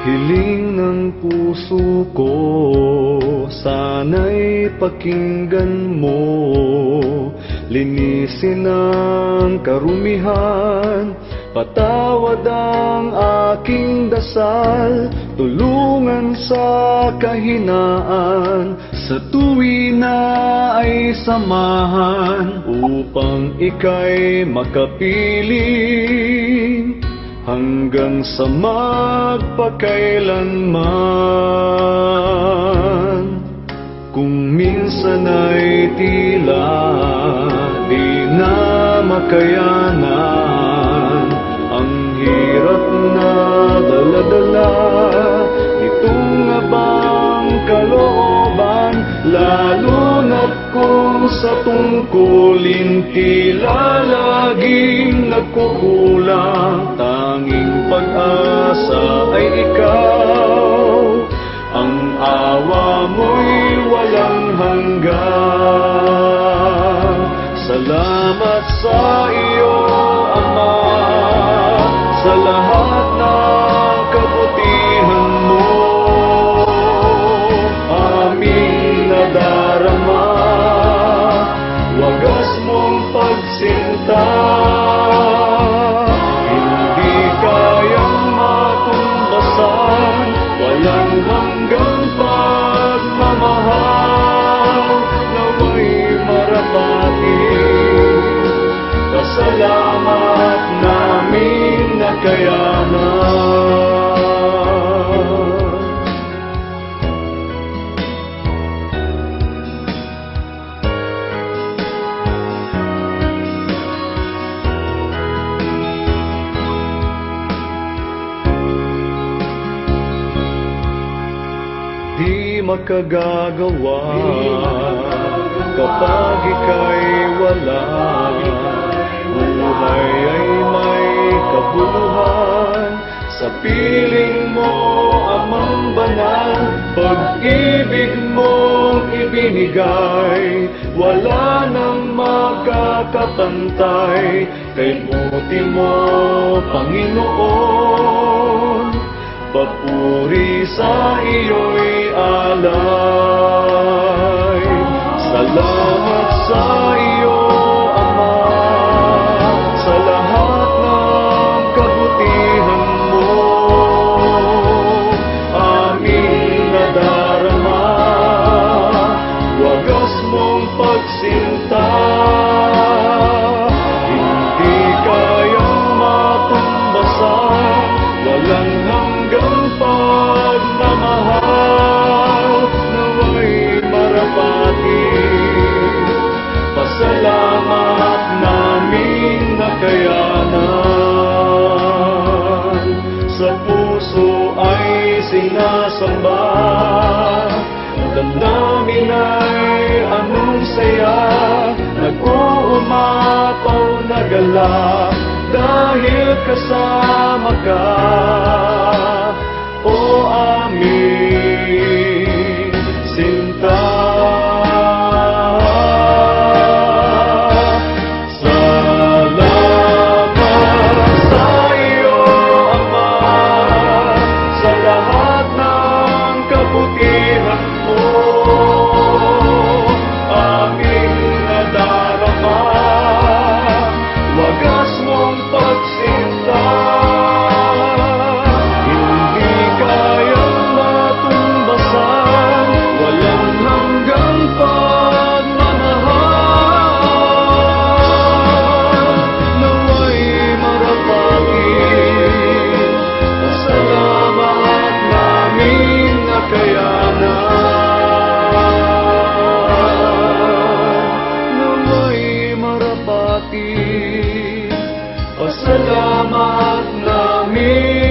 Hiling ng puso ko, sana'y pakinggan mo. Linisin ang karumihan, patawad ang aking dasal. Tulungan sa kahinaan, sa tuwina ay samahan, upang ika'y makapiling hanggang sa magpakailanman. Kung minsan ay tila di na makayanan, ang hirap na dala-dala nitong abang kalooban, lalo na't kung sa tungkulin tila laging nagkukulang. Tanging pag-asa ay ikaw, ang awa mo'y walang hanggan. Salamat sa iyo, Ama, sa lahat ng kabutihan mo. Aming nadarama, wagas mong pagsinta, hindi kayang matumbasan, walang hanggang pagmamahal, nawa'y marapati. Pasalamat namin nakayanan. Di makagagawa kapag ika'y wala. Buhay ay may kabuhan sa piling mo, Amang banal. Pag-ibig mong ibinigay, wala nang makakapantay. Kay buti mo, Panginoon, papuri sa iyo'y alay. Salamat sa iyo, Ama, sa lahat ng kabutihan mo. Aming nadarama, wagas mong pagsinta, hindi kayang matumbasan, walang hanggang pagmamahal, nawa'y marapati. Pasalamat namin nakayanan, sa puso ay sinasamba, damdamin ay anong saya, nag-uumapaw na gala, dahil kasama ka, o aming sinta. Salamat sa iyo, Ama, sa lahat ng kabutihan mo. Aming nadarama, wagas mong pagsinta, hindi kayang matumbasan, walang hanggang pagmamahal, nawa'y marapati. Pasalamat namin nakayanan, nawa'y marapati. Pasalamat namin